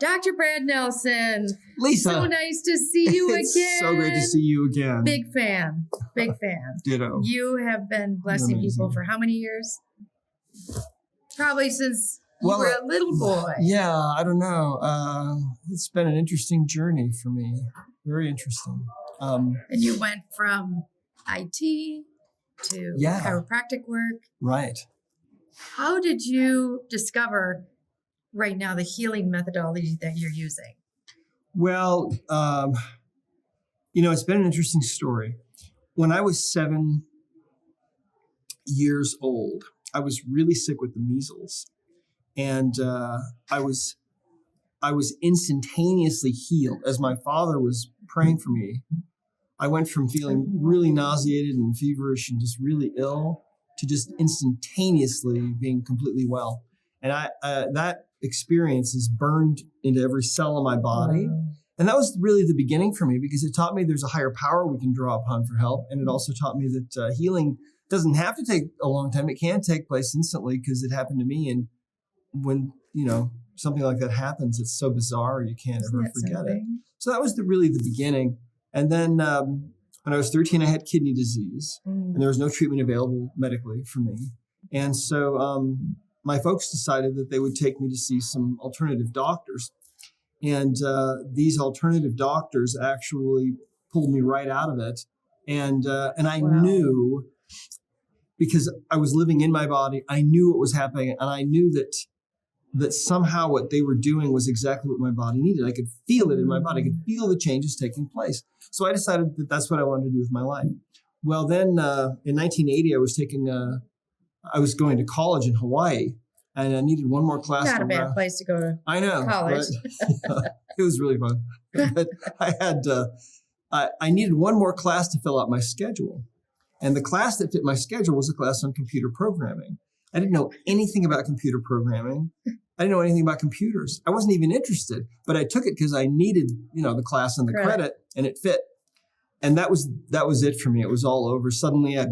Dr. Brad Nelson. Lisa. So nice to see you again. It's so great to see you again. Big fan. Big fan. Ditto. You have been blessing people for how many years? Probably since you were a little boy. Yeah, I don't know. It's been an interesting journey for me. Very interesting. And you went from IT to chiropractic work. Right. How did you discover right now the healing methodology that you're using? Well, it's been an interesting story. When I was 7 years old, I was really sick with the measles, and I was instantaneously healed. As my father was praying for me, I went from feeling really nauseated and feverish and just really ill to just instantaneously being completely well. And that experience is burned into every cell of my body. Wow. And that was really the beginning for me, because it taught me there's a higher power we can draw upon for help. And it also taught me that healing doesn't have to take a long time. It can take place instantly, because it happened to me. And when, something like that happens, it's so bizarre, you can't ever forget it. So that was really the beginning. And then when I was 13, I had kidney disease, and there was no treatment available medically for me. And so my folks decided that they would take me to see some alternative doctors. And these alternative doctors actually pulled me right out of it. And I knew, because I was living in my body, I knew what was happening. And I knew that somehow what they were doing was exactly what my body needed. I could feel it in my body. I could feel the changes taking place. So I decided that that's what I wanted to do with my life. Well, then in 1980, I was going to college in Hawaii, and I needed one more class. Not a bad place to go to college. Right? It was really fun. But I needed one more class to fill out my schedule. And the class that fit my schedule was a class on computer programming. I didn't know anything about computer programming. I didn't know anything about computers. I wasn't even interested, but I took it because I needed, the class and the credit, and it fit. And that was it for me. It was all over. Suddenly I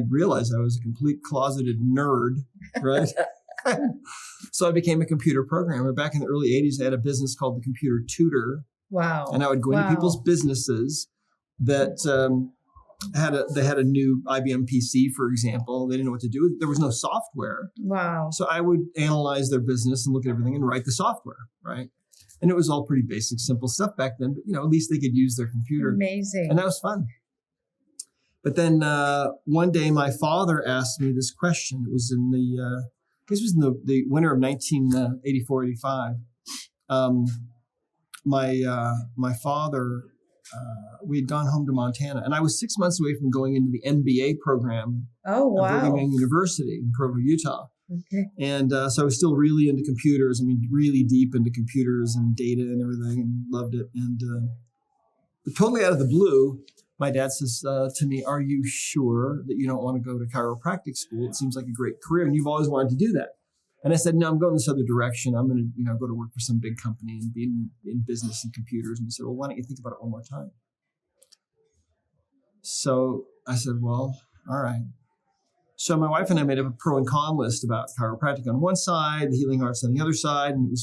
realized I was a complete closeted nerd, right? So I became a computer programmer. Back in the early 80s, I had a business called the Computer Tutor. Wow. And I would go into people's businesses that they had a new IBM PC, for example. They didn't know what to do. There was no software. Wow. So I would analyze their business and look at everything and write the software, right? And it was all pretty basic, simple stuff back then. But, at least they could use their computer. Amazing. And that was fun. But then one day my father asked me this question. It was in the winter of 1984, 85. My father, we had gone home to Montana, and I was 6 months away from going into the MBA program at Brigham Young University in Provo, Utah. Okay. And so I was still really into computers. Really deep into computers and data and everything, and loved it. And totally out of the blue, my dad says to me, "Are you sure that you don't want to go to chiropractic school? It seems like a great career, and you've always wanted to do that." And I said, "No, I'm going this other direction. I'm going to, go to work for some big company and be in business and computers." And he said, "Well, why don't you think about it one more time?" So I said, "Well, all right." So my wife and I made up a pro and con list about chiropractic on one side, the healing arts on the other side, and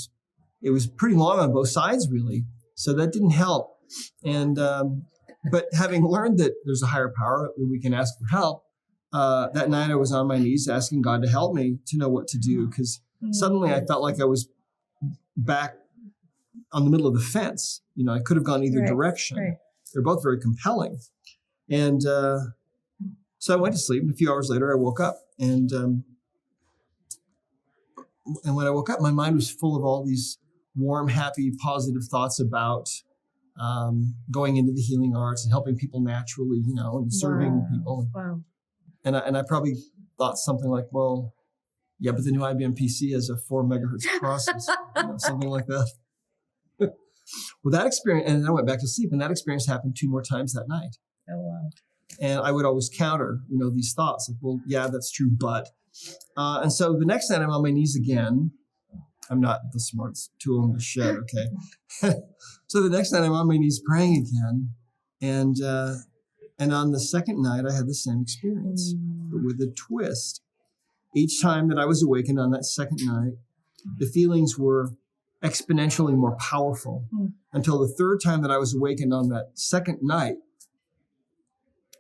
it was pretty long on both sides, really. So that didn't help. And but having learned that there's a higher power that we can ask for help, that night I was on my knees asking God to help me to know what to do, because suddenly I felt like I was back on the middle of the fence. I could have gone either direction. Right. They're both very compelling. And so I went to sleep, and a few hours later I woke up. And when I woke up, my mind was full of all these warm, happy, positive thoughts about going into the healing arts and helping people naturally, and serving people. Wow. And I probably thought something like, well, yeah, but the new IBM PC has a 4 megahertz process, something like that. Well, that experience, and then I went back to sleep, and that experience happened 2 more times that night. Oh, wow. And I would always counter, these thoughts like, well, yeah, that's true, but. And so the next night I'm on my knees again. I'm not the smartest tool in the shed, okay? So the next night I'm on my knees praying again. And on the second night, I had the same experience, but with a twist. Each time that I was awakened on that second night, the feelings were exponentially more powerful until the third time that I was awakened on that second night.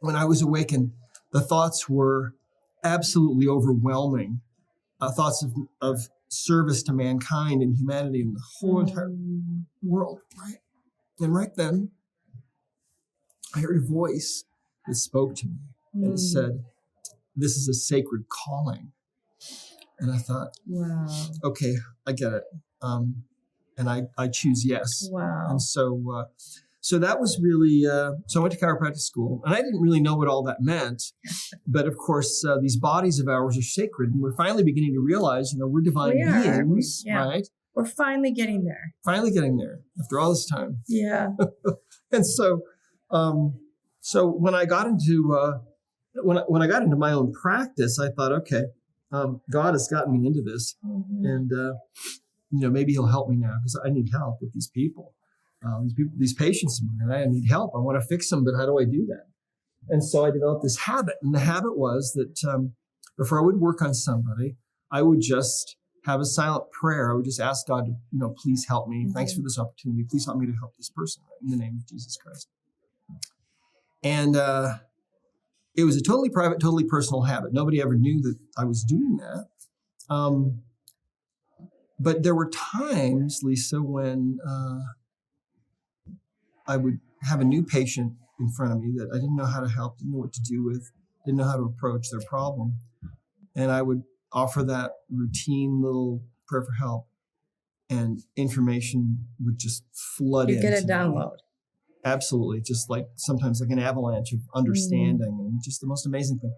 When I was awakened, the thoughts were absolutely overwhelming. Thoughts of service to mankind and humanity and the whole entire world, right? And right then, I heard a voice that spoke to me and it said, "This is a sacred calling." And I thought, wow, okay, I get it. And I choose yes. Wow. And so that was really, so I went to chiropractic school and I didn't really know what all that meant. But of course, these bodies of ours are sacred. And we're finally beginning to realize, we're divine beings, right? We're finally getting there. Finally getting there after all this time. Yeah. And so when I got into, when I got into my own practice, I thought, okay, God has gotten me into this and, maybe he'll help me now because I need help with these people. These patients of mine, I need help. I want to fix them, but how do I do that? And so I developed this habit. And the habit was that before I would work on somebody, I would just have a silent prayer. I would just ask God to, please help me. Thanks for this opportunity. Please help me to help this person in the name of Jesus Christ. And it was a totally private, totally personal habit. Nobody ever knew that I was doing that. But there were times, Lisa, when I would have a new patient in front of me that I didn't know how to help, didn't know what to do with, didn't know how to approach their problem. And I would offer that routine little prayer for help and information would just flood in. You get a download. Absolutely. Just like sometimes like an avalanche of understanding and just the most amazing thing.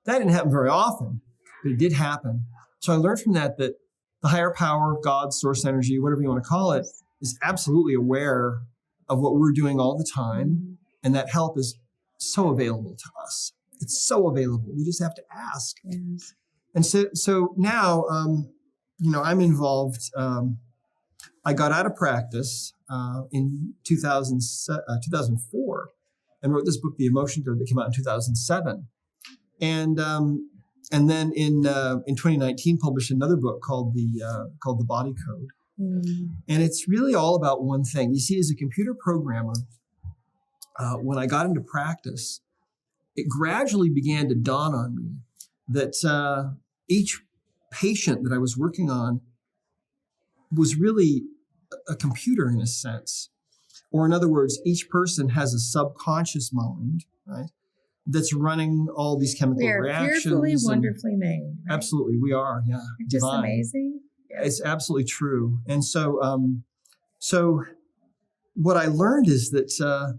That didn't happen very often, but it did happen. So I learned from that the higher power, God, source energy, whatever you want to call it, is absolutely aware of what we're doing all the time. And that help is so available to us. It's so available. We just have to ask. Yes. And so now, I'm involved. I got out of practice in 2004 and wrote this book, The Emotion Code, that came out in 2007. And then in 2019, published another book called The Body Code. And it's really all about one thing. You see, as a computer programmer, when I got into practice, it gradually began to dawn on me that each patient that I was working on was really a computer in a sense. Or in other words, each person has a subconscious mind, right? That's running all these chemical reactions. We are fearfully, wonderfully made. Right? Absolutely, we are, yeah. It's just amazing. Yeah. It's absolutely true. And so what I learned is that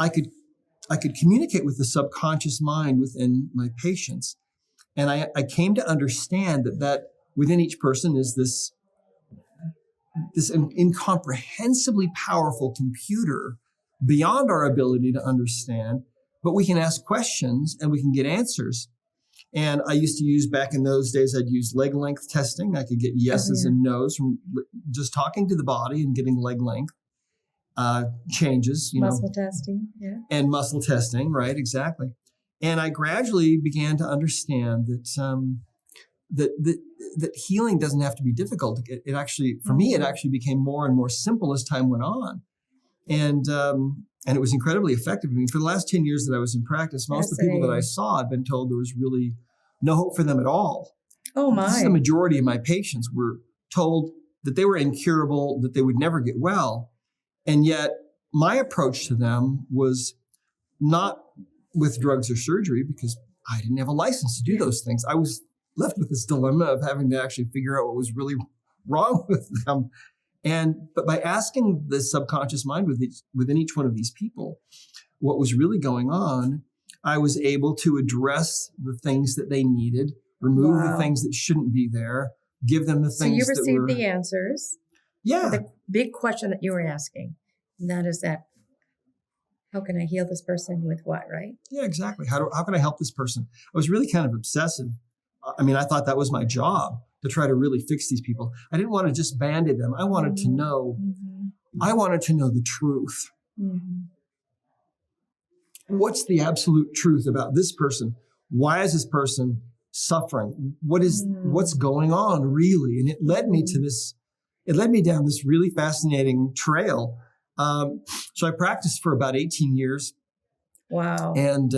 I could communicate with the subconscious mind within my patients. And I came to understand that within each person is this incomprehensibly powerful computer beyond our ability to understand, but we can ask questions and we can get answers. And I used to use, back in those days, I'd use leg length testing. I could get yeses and nos from just talking to the body and getting leg length changes. Muscle testing, yeah. And muscle testing, right, exactly. And I gradually began to understand that healing doesn't have to be difficult. It actually, for me, it actually became more and more simple as time went on. And it was incredibly effective. I mean, for the last 10 years that I was in practice, most of the people that I saw had been told there was really no hope for them at all. Oh, my. This is the majority of my patients were told that they were incurable, that they would never get well. And yet my approach to them was not with drugs or surgery because I didn't have a license to do those things. I was left with this dilemma of having to actually figure out what was really wrong with them. But by asking the subconscious mind within each one of these people what was really going on, I was able to address the things that they needed, remove the things that shouldn't be there, give them the things that were... So you received the answers. Yeah. The big question that you were asking, and that is that, how can I heal this person with what, right? Yeah, exactly. How can I help this person? I was really kind of obsessive. I mean, I thought that was my job, to try to really fix these people. I didn't want to just band-aid them. I wanted to know, I wanted to know the truth. What's the absolute truth about this person? Why is this person suffering? What's going on really? And it led me to this it led me down this really fascinating trail. So I practiced for about 18 years. Wow. And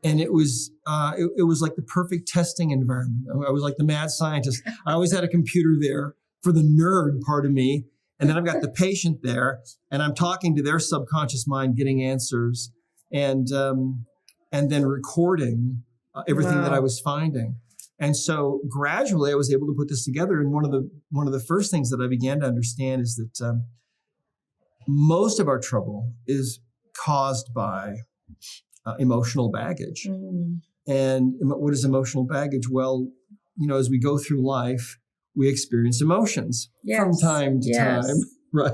it was like the perfect testing environment. I was like the mad scientist. I always had a computer there for the nerd part of me. And then I've got the patient there, and I'm talking to their subconscious mind, getting answers, and then recording everything that I was finding. And so gradually I was able to put this together. And one of the first things that I began to understand is that most of our trouble is caused by emotional baggage. And what is emotional baggage? Well, as we go through life, we experience emotions from time to time, right?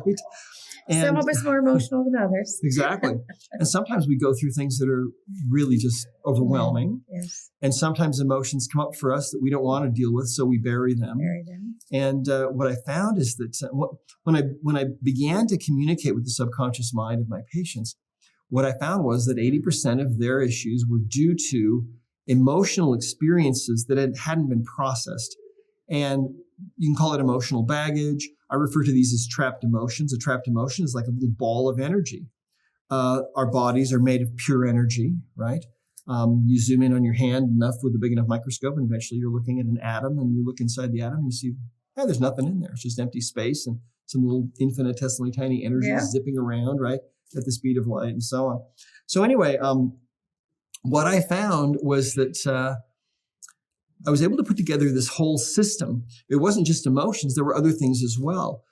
And some of us more emotional than others. Exactly. And sometimes we go through things that are really just overwhelming. Yes. And sometimes emotions come up for us that we don't want to deal with, so we bury them. And what I found is that when I began to communicate with the subconscious mind of my patients, what I found was that 80% of their issues were due to emotional experiences that hadn't been processed. And you can call it emotional baggage. I refer to these as trapped emotions. A trapped emotion is like a little ball of energy. Our bodies are made of pure energy, right? You zoom in on your hand enough with a big enough microscope, and eventually you're looking at an atom, and you look inside the atom and you see, there's nothing in there. It's just empty space and some little infinitesimally tiny energy zipping around, right, at the speed of light and so on. So anyway, what I found was that I was able to put together this whole system. It wasn't just emotions. There were other things as well.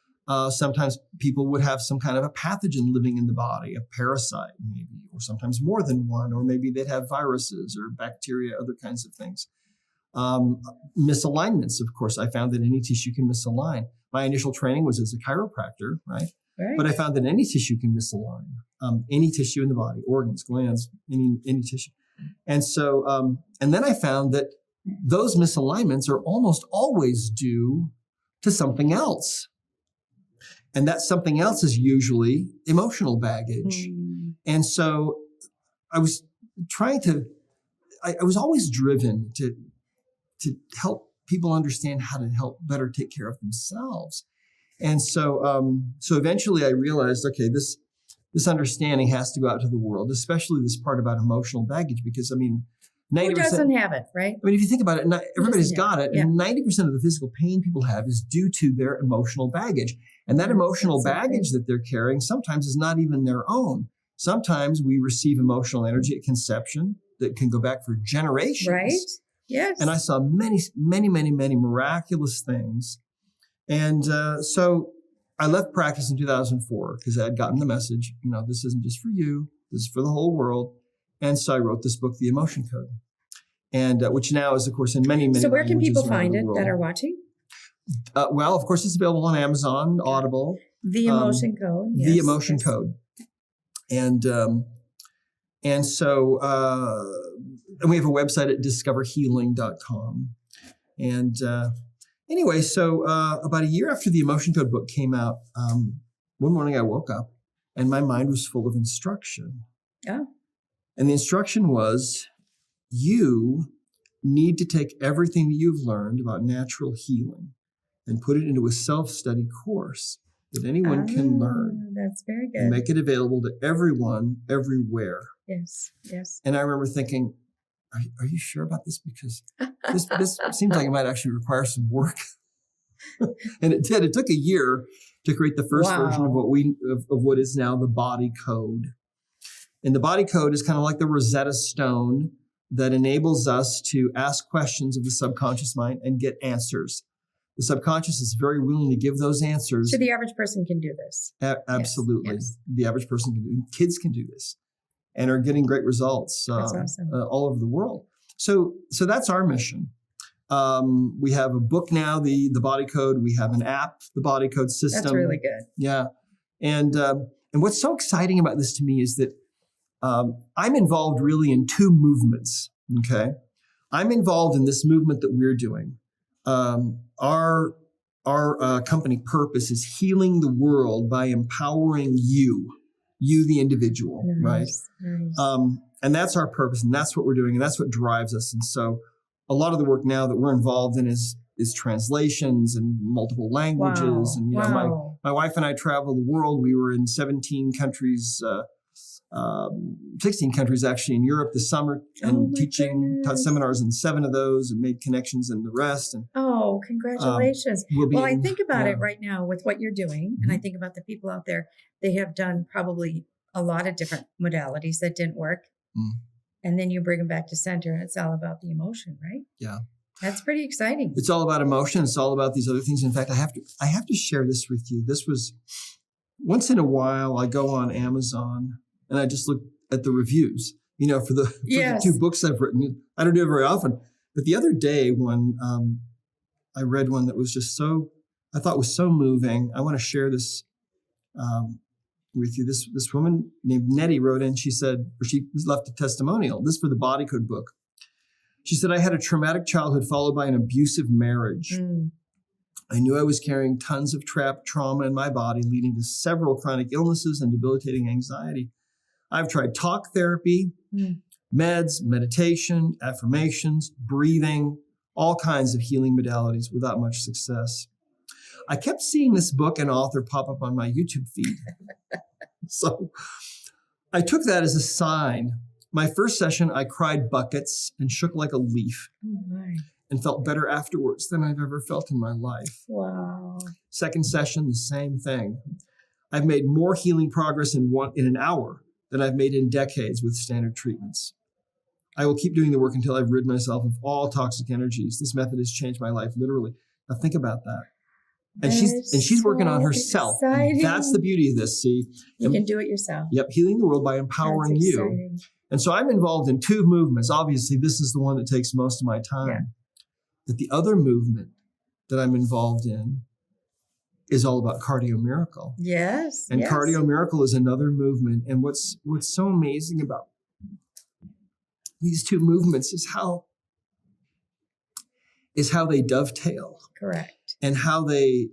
Sometimes people would have some kind of a pathogen living in the body, a parasite maybe, or sometimes more than one, or maybe they'd have viruses or bacteria, other kinds of things. Misalignments, of course. I found that any tissue can misalign. My initial training was as a chiropractor, right? But I found that any tissue can misalign. Any tissue in the body, organs, glands, any tissue. And so, and then I found that those misalignments are almost always due to something else. And that something else is usually emotional baggage. And so I was trying to, I was always driven to help people understand how to help better take care of themselves. And so, so eventually I realized, okay, this understanding has to go out to the world, especially this part about emotional baggage, because 90%, who doesn't have it, right? If you think about it, everybody's got it. And 90% of the physical pain people have is due to their emotional baggage. And that emotional baggage that they're carrying sometimes is not even their own. Sometimes we receive emotional energy at conception that can go back for generations. Right. Yes. And I saw many, many, many, many miraculous things. And so I left practice in 2004 because I had gotten the message, this isn't just for you, this is for the whole world. And so I wrote this book, The Emotion Code, and which now is, of course, in many, many So where can people find it world. that are watching? Well, of course, it's available on Amazon, Audible. The Emotion Code. Yes, The Emotion Code. And so and we have a website at discoverhealing.com. And anyway, so about a year after the Emotion Code book came out, one morning I woke up and my mind was full of instruction. Oh. And the instruction was, you need to take everything that you've learned about natural healing and put it into a self-study course that anyone can learn. That's very good. And make it available to everyone, everywhere. Yes, yes. And I remember thinking, are you sure about this? Because this seems like it might actually require some work. And it did. It took a year to create the first version of what is now the Body Code. And the Body Code is kind of like the Rosetta Stone that enables us to ask questions of the subconscious mind and get answers. The subconscious is very willing to give those answers. So the average person can do this. Absolutely. Yes. The average person can do it. Kids can do this and are getting great results That's awesome. all over the world. So that's our mission. We have a book now, the Body Code. We have an app, the Body Code system. That's really good. Yeah. And what's so exciting about this to me is that I'm involved really in two movements, okay? I'm involved in this movement that we're doing. Our company purpose is healing the world by empowering you the individual, right? Nice. And that's our purpose, and that's what we're doing, and that's what drives us. And so a lot of the work now that we're involved in is is translations and multiple languages. Wow. And, my wife and I travel the world. We were in 17 countries, 16 countries actually in Europe this summer, and taught seminars in 7 of those and made connections in the rest. And congratulations. I think about it right now with what you're doing, and I think about the people out there. They have done probably a lot of different modalities that didn't work. And then you bring them back to center, and it's all about the emotion, right? Yeah. That's pretty exciting. It's all about emotion. It's all about these other things. In fact, I have to share this with you. This was once in a while I go on Amazon and I just look at the reviews, for the 2 books I've written. I don't do it very often. But the other day when I read one that was just I thought was so moving. I want to share this with you. This woman named Nettie wrote in. She said, or she left a testimonial. This for the Body Code book. She said, I had a traumatic childhood followed by an abusive marriage. I knew I was carrying tons of trapped trauma in my body, leading to several chronic illnesses and debilitating anxiety. I've tried talk therapy, meds, meditation, affirmations, breathing, all kinds of healing modalities without much success. I kept seeing this book and author pop up on my YouTube feed. So I took that as a sign. My first session, I cried buckets and shook like a leaf and felt better afterwards than I've ever felt in my life. Wow. Second session, the same thing. I've made more healing progress in an hour than I've made in decades with standard treatments. I will keep doing the work until I've rid myself of all toxic energies. This method has changed my life, literally. Now think about that. And she's working on herself. And that's the beauty of this. See, you can do it yourself. Yep, healing the world by empowering you. And so I'm involved in 2 movements. Obviously, this is the one that takes most of my time. Yeah. But the other movement that I'm involved in is all about Cardio Miracle. Yes. And Cardio Miracle is another movement. And what's so amazing about these 2 movements is how they dovetail. Correct. And how they're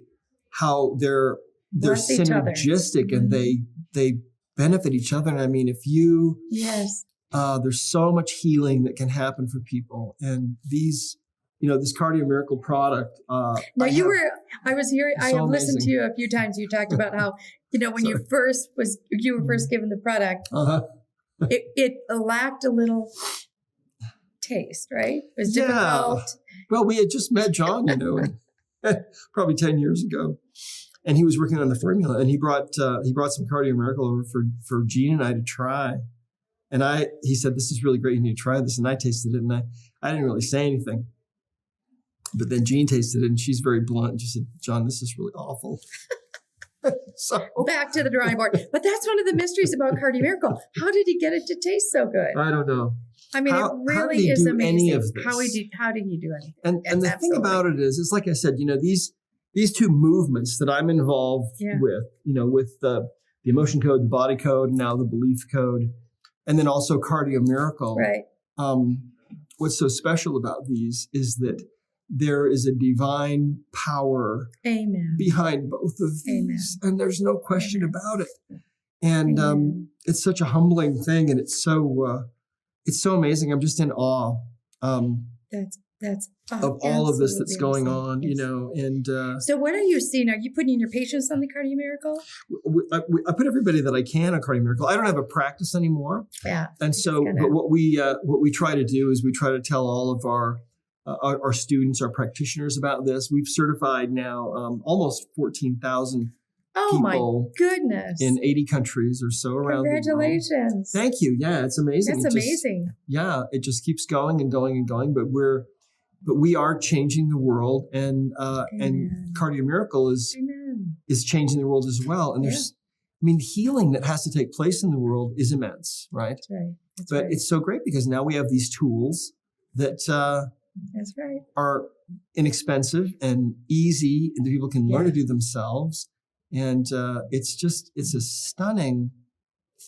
synergistic and they benefit each other. And I mean, if you there's so much healing that can happen for people. And these, this Cardio Miracle product. I have listened to you a few times. You talked about how, when you were first given the product, it lacked a little taste, right? It was difficult. Well, we had just met John, probably 10 years ago. And he was working on the formula, and he brought some Cardio Miracle over for Jean and I to try. And he said, this is really great. You need to try this. And I tasted it, and I didn't really say anything. But then Jean tasted it, and she's very blunt. And she said, John, this is really awful. So back to the drawing board. But that's one of the mysteries about Cardio Miracle. How did he get it to taste so good? I don't know. I mean, it really is amazing. Any of this? How did he do anything? And the thing about it is, it's like I said, these 2 movements that I'm involved with, with the emotion code, the body code, and now the belief code, and then also Cardio Miracle. Right. What's so special about these is that there is a divine power behind both of these. And there's no question about it. And it's such a humbling thing. And it's so amazing. I'm just in awe that's of all of this that's going on, and so what are you seeing? Are you putting your patients on the Cardio Miracle? I put everybody that I can on Cardio Miracle. I don't have a practice anymore. Yeah. And so, but what we try to do is we try to tell all of our students, our practitioners about this. We've certified now almost 14,000 people. My goodness. In 80 countries or so around the world. Congratulations. Thank you. Yeah, it's amazing. That's amazing. It just keeps going and going and going. But we are changing the world, and Cardio Miracle is changing the world as well. And there's, healing that has to take place in the world is immense, right? That's right. But it's so great because now we have these tools that are inexpensive and easy, and people can learn to do themselves. And it's a stunning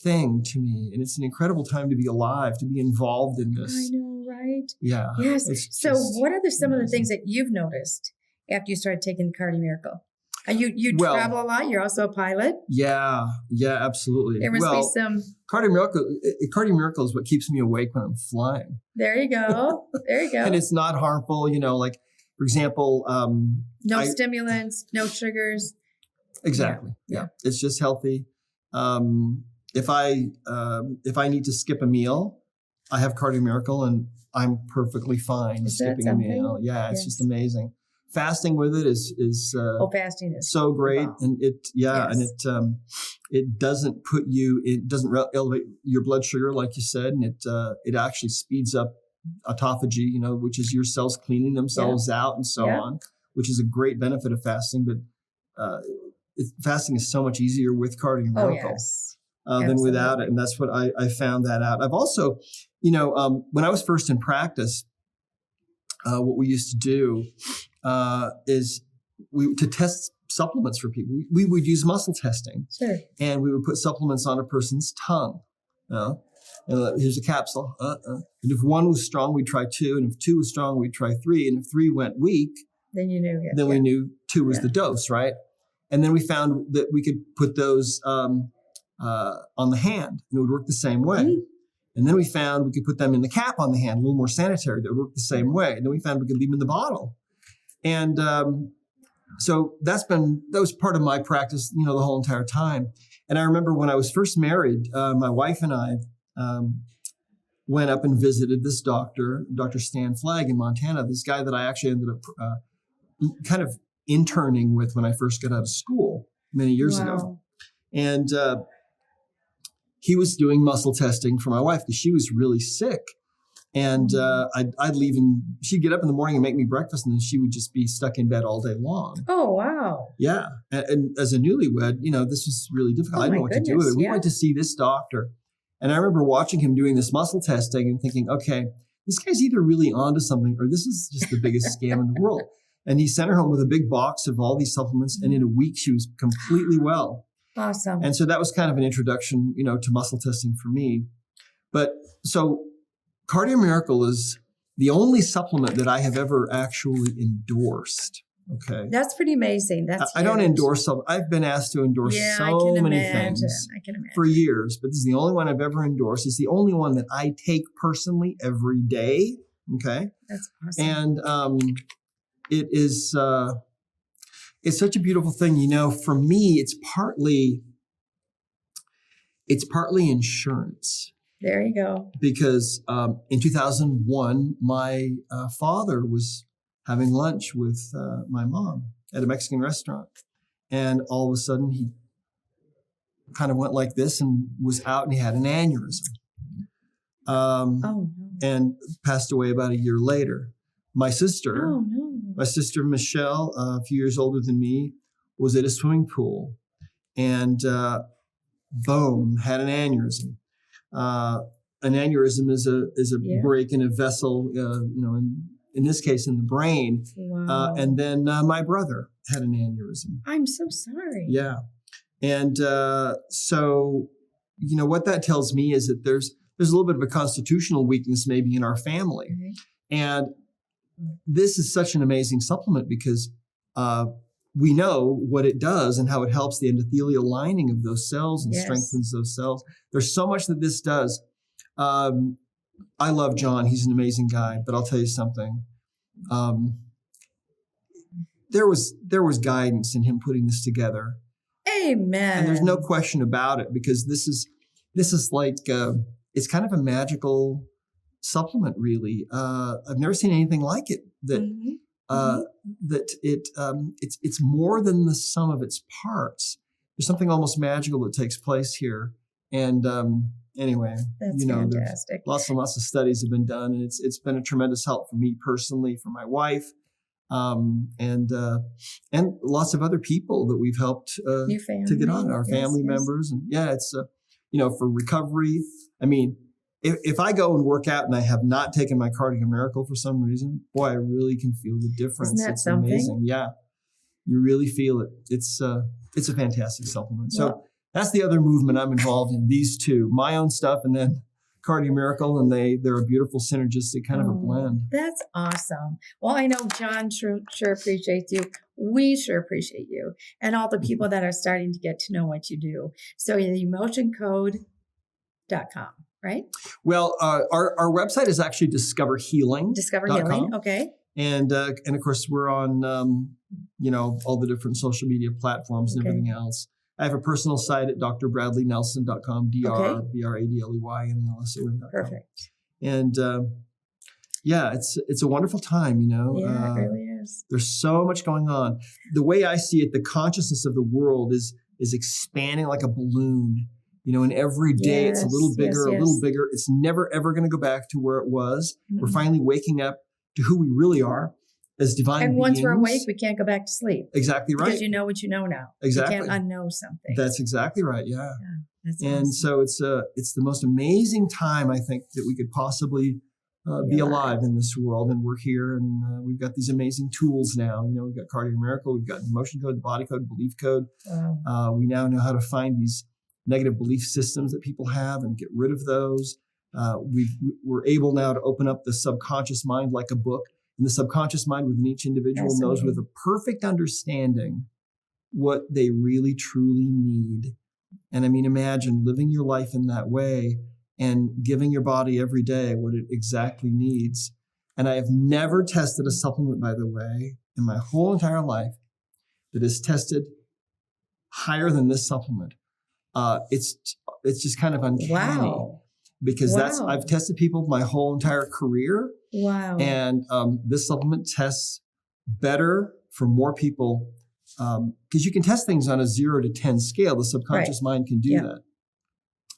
thing to me. And it's an incredible time to be alive, to be involved in this. I know, right? Yeah. Yes. So what are some of the things that you've noticed after you started taking the Cardio Miracle? You travel a lot. You're also a pilot. Yeah, absolutely. There must be some Cardio Miracle is what keeps me awake when I'm flying. There you go. And it's not harmful, For example, no stimulants, no sugars. Exactly. Yeah. It's just healthy. If I need to skip a meal, I have Cardio Miracle and I'm perfectly fine skipping a meal. Yeah. It's just amazing. Fasting with it is fasting is so great. And it doesn't elevate your blood sugar, like you said. And it actually speeds up autophagy, which is your cells cleaning themselves out and so on, which is a great benefit of fasting. But, fasting is so much easier with Cardio Miracle than without it. And that's what I found that out. I've also, when I was first in practice, what we used to do is to test supplements for people. We would use muscle testing. Sure. And we would put supplements on a person's tongue. Here's a capsule. And if one was strong, we'd try 2. And if 2 was strong, we'd try 3. And if 3 went weak, then you knew. Then we knew 2 was the dose, right? And then we found that we could put those on the hand, and it would work the same way. Mm-hmm. And then we found we could put them in the cap on the hand, a little more sanitary, that would work the same way. And then we found we could leave them in the bottle. And so that was part of my practice, the whole entire time. And I remember when I was first married, my wife and I went up and visited this doctor, Dr. Stan Flagg in Montana, this guy that I actually ended up kind of interning with when I first got out of school many years ago. And he was doing muscle testing for my wife because she was really sick. And I'd leave and she'd get up in the morning and make me breakfast, and then she would just be stuck in bed all day long. Oh, wow. Yeah. And as a newlywed, this was really difficult. I didn't know what to do with it. We went to see this doctor. And I remember watching him doing this muscle testing and thinking, okay, this guy's either really onto something or this is just the biggest scam in the world. And he sent her home with a big box of all these supplements. And in a week, she was completely well. Awesome. And so that was kind of an introduction, to muscle testing for me. But so Cardio Miracle is the only supplement that I have ever actually endorsed. Okay. That's pretty amazing. I don't endorse some. I've been asked to endorse so many things for years, but this is the only one I've ever endorsed. It's the only one that I take personally every day. Okay. That's awesome. And it is it's such a beautiful thing. For me, it's partly insurance. There you go. Because in 2001, my father was having lunch with my mom at a Mexican restaurant. And all of a sudden, he kind of went like this and was out, and he had an aneurysm. And passed away about a year later. My sister, Michelle, a few years older than me, was at a swimming pool and boom, had an aneurysm. An aneurysm is a break in a vessel, in this case in the brain. Wow. And then my brother had an aneurysm. I'm so sorry. Yeah. And so, what that tells me is that there's a little bit of a constitutional weakness maybe in our family. Mm-hmm. And this is such an amazing supplement because we know what it does and how it helps the endothelial lining of those cells and strengthens those cells. There's so much that this does. I love John. He's an amazing guy, but I'll tell you something. There was guidance in him putting this together. Amen. And there's no question about it because this is like it's kind of a magical supplement, really. I've never seen anything like it. It's more than the sum of its parts. There's something almost magical that takes place here. And anyway, that's fantastic. Lots and lots of studies have been done, and it's been a tremendous help for me personally, for my wife, and lots of other people that we've helped to get on, our family members. And it's for recovery. I mean, if I go and work out and I have not taken my Cardio Miracle for some reason, boy, I really can feel the difference. Isn't that it's something? Amazing. Yeah, you really feel it. It's a fantastic supplement. So that's the other movement I'm involved in. These two, my own stuff, and then Cardio Miracle, and they're a beautiful synergistic kind of a blend. That's awesome. Well, I know John sure appreciates you. We sure appreciate you, and all the people that are starting to get to know what you do. So emotioncode.com. Right? Well, our website is actually Discover Healing. Discover Healing. Okay. And of course, we're on, all the different social media platforms and everything else. I have a personal site at drbradleynelson.com, drbradleynelson.com. Perfect. And it's a wonderful time, Yeah, it really is. There's so much going on. The way I see it, the consciousness of the world is expanding like a balloon, and every day it's a little bigger, a little bigger. It's never, ever going to go back to where it was. Mm-hmm. We're finally waking up to who we really are as divine beings. And once we're awake, we can't go back to sleep. Exactly right. Because you know what you know now. Exactly. You can't unknow something. That's exactly right. Yeah. That's and awesome. So it's the most amazing time, I think, that we could possibly be alive in this world. And we're here, and we've got these amazing tools now. We've got Cardio Miracle, we've got the emotion code, the body code, belief code. Wow. We now know how to find these negative belief systems that people have and get rid of those. We're able now to open up the subconscious mind like a book. And the subconscious mind within each individual knows with a perfect understanding what they really, truly need. And I mean, imagine living your life in that way and giving your body every day what it exactly needs. And I have never tested a supplement, by the way, in my whole entire life that is tested higher than this supplement. It's just kind of uncanny. Wow. Because I've tested people my whole entire career. Wow. And this supplement tests better for more people because you can test things on a 0 to 10 scale. The subconscious mind can do that.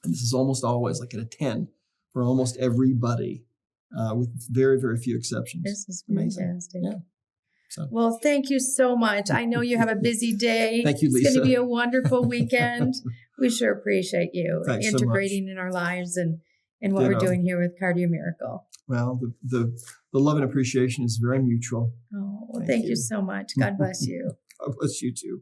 And this is almost always like at a 10 for almost everybody with very, very few exceptions. This is fantastic. Yeah. So. Well, thank you so much. I know you have a busy day. Thank you, Lisa. It's going to be a wonderful weekend. We sure appreciate you integrating so in our lives and what we're doing here with Cardio Miracle. Well, the love and appreciation is very mutual. Oh, well, thank you so much. God bless you. God bless you too.